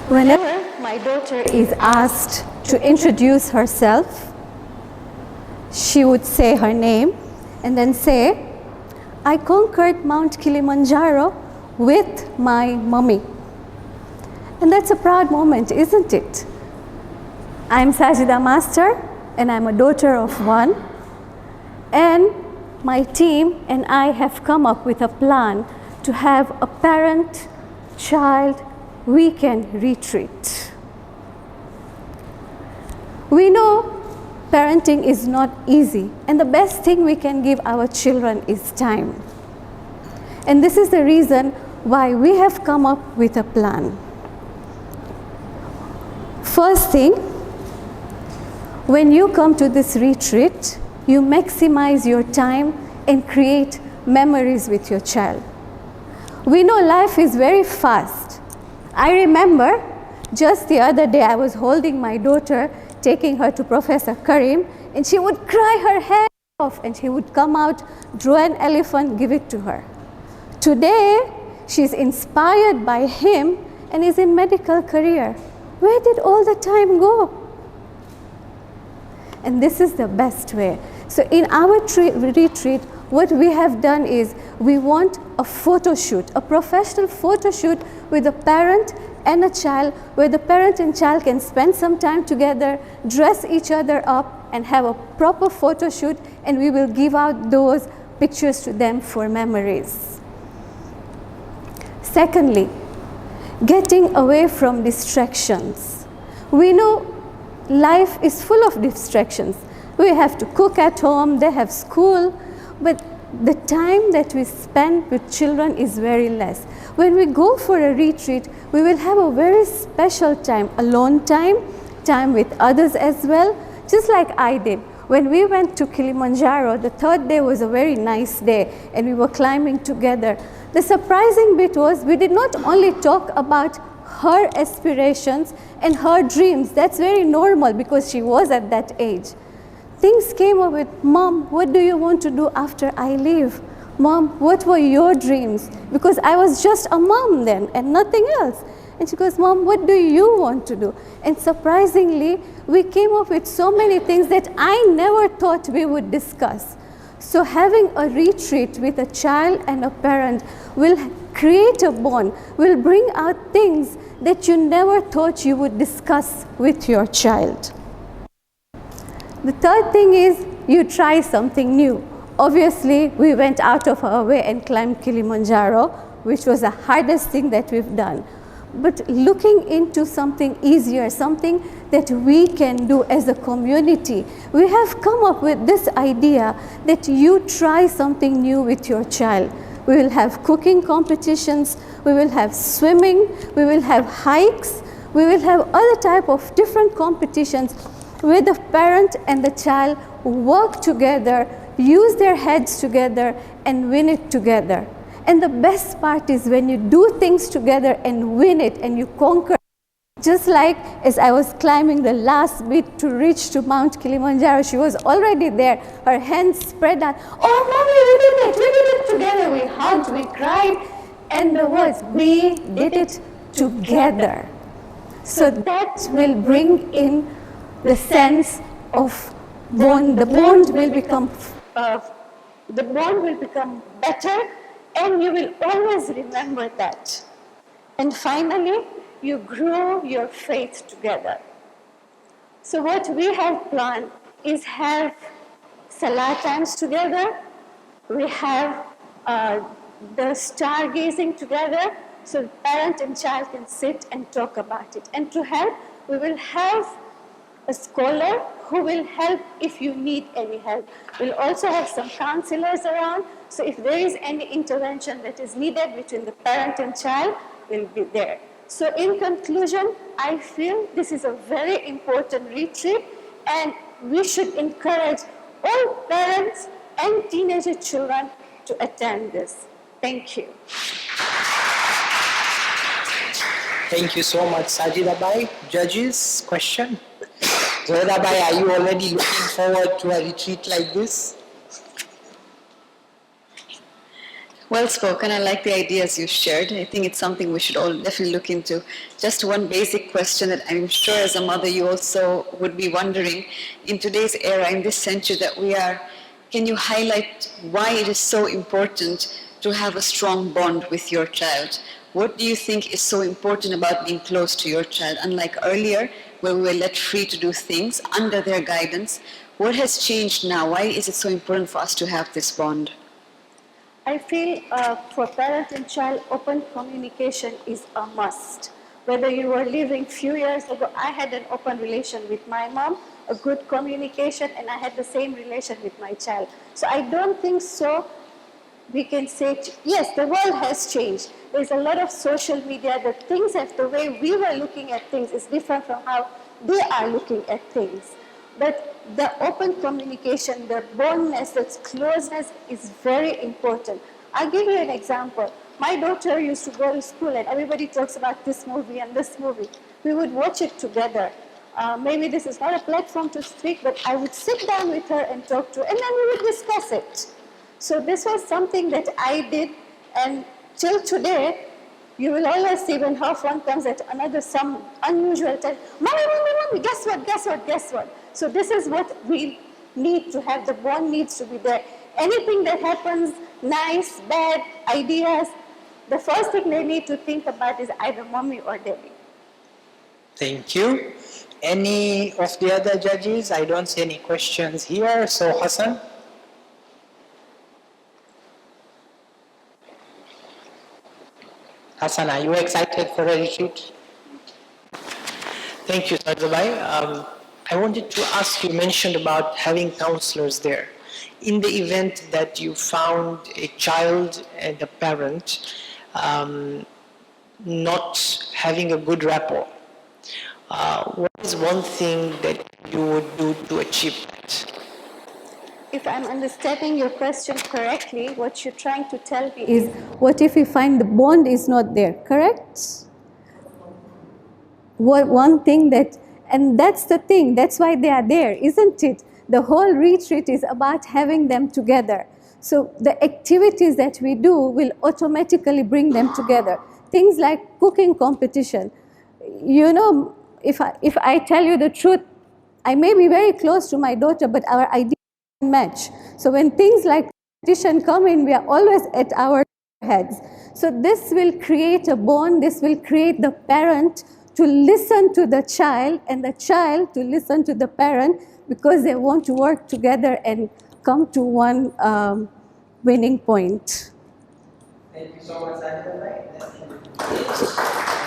Whenever my daughter is asked to introduce herself, she would say her name and then say, "I conquered Mount Kilimanjaro with my mommy." And that's a proud moment, isn't it? I'm Sajida Master, and I'm a daughter of one. And my team and I have come up with a plan to have a parent-child weekend retreat. We know parenting is not easy, and the best thing we can give our children is time. And this is the reason why we have come up with a plan. First thing, when you come to this retreat, you maximize your time and create memories with your child. We know life is very fast. I remember just the other day I was holding my daughter, taking her to Professor Karim, and she would cry her head off, and he would come out, draw an elephant, give it to her. Today, she's inspired by him and is in medical career. Where did all the time go? And this is the best way. So in our retreat, what we have done is we want a photo shoot, a professional photo shoot with a parent and a child, where the parent and child can spend some time together, dress each other up, and have a proper photo shoot, and we will give out those pictures to them for memories. Secondly, getting away from distractions. We know life is full of distractions. We have to cook at home, they have school, but the time that we spend with children is very less. When we go for a retreat, we will have a very special time, alone time, time with others as well, just like I did. When we went to Kilimanjaro, the third day was a very nice day, and we were climbing together. The surprising bit was we did not only talk about her aspirations and her dreams. That's very normal because she was at that age. Things came up with, "Mom, what do you want to do after I leave? Mom, what were your dreams?" Because I was just a mom then and nothing else. And she goes, "Mom, what do you want to do?" And surprisingly, we came up with so many things that I never thought we would discuss. So having a retreat with a child and a parent will create a bond, will bring out things that you never thought you would discuss with your child. The third thing is you try something new. Obviously, we went out of our way and climbed Kilimanjaro, which was the hardest thing that we've done. But looking into something easier, something that we can do as a community, we have come up with this idea that you try something new with your child. We will have cooking competitions, we will have swimming, we will have hikes, we will have other type of different competitions where the parent and the child work together, use their heads together, and win it together. And the best part is when you do things together and win it and you conquer. Just like as I was climbing the last bit to reach to Mount Kilimanjaro, she was already there, her hands spread out. "Oh, Mommy, we did it together." We hugged, we cried, and the words, "We did it together." So that will bring in the sense of bond. The bond will become better, and you will always remember that. And finally, you grow your faith together. So what we have planned is have salah times together. We have the stargazing together, so parent and child can sit and talk about it. And to help, we will have a scholar who will help if you need any help. We'll also have some counselors around, so if there is any intervention that is needed between the parent and child, we'll be there. So in conclusion, I feel this is a very important retreat, and we should encourage all parents and teenager children to attend this. Thank you. Thank you so much, Sajida Bhai. Judges, question? Zohra Bhai, are you already looking forward to a retreat like this? Well spoken. I like the ideas you shared. I think it's something we should all definitely look into. Just one basic question that I'm sure as a mother you also would be wondering. In today's era, in this century that we are, can you highlight why it is so important to have a strong bond with your child? What do you think is so important about being close to your child? Unlike earlier, where we were let free to do things under their guidance, what has changed now? Why is it so important for us to have this bond? I feel for parent and child, open communication is a must. Whether you were living few years ago, I had an open relation with my mom, a good communication, and I had the same relation with my child. So I don't think so. We can say, yes, the world has changed. There's a lot of social media. The things, the way we were looking at things is different from how they are looking at things. But the open communication, the bondness, the closeness is very important. I'll give you an example. My daughter used to go to school and everybody talks about this movie and this movie. We would watch it together. Maybe this is not a platform to speak, but I would sit down with her and talk to her, and then we would discuss it. So this was something that I did, and till today, you will always see when her phone comes at some unusual time, mommy, guess what? So this is what we need to have, the bond needs to be there. Anything that happens, nice, bad, ideas, the first thing they need to think about is either mommy or daddy. Thank you. Any of the other judges? I don't see any questions here. So Hassan? Hassan, are you excited for a retreat? Thank you, Sajida. I wanted to ask, you mentioned about having counselors there. In the event that you found a child and a parent not having a good rapport, what is one thing that you would do to achieve that? If I'm understanding your question correctly, what you're trying to tell me is, what if we find the bond is not there, correct? One thing that, and that's the thing, that's why they are there, isn't it? The whole retreat is about having them together. So the activities that we do will automatically bring them together. Things like cooking competition. You know, if I tell you the truth, I may be very close to my daughter, but our ideas don't match. So when things like competition come in, we are always at our heads. So this will create a bond, this will create the parent to listen to the child and the child to listen to the parent, because they want to work together and come to one winning point. Thank you so much, Sajida.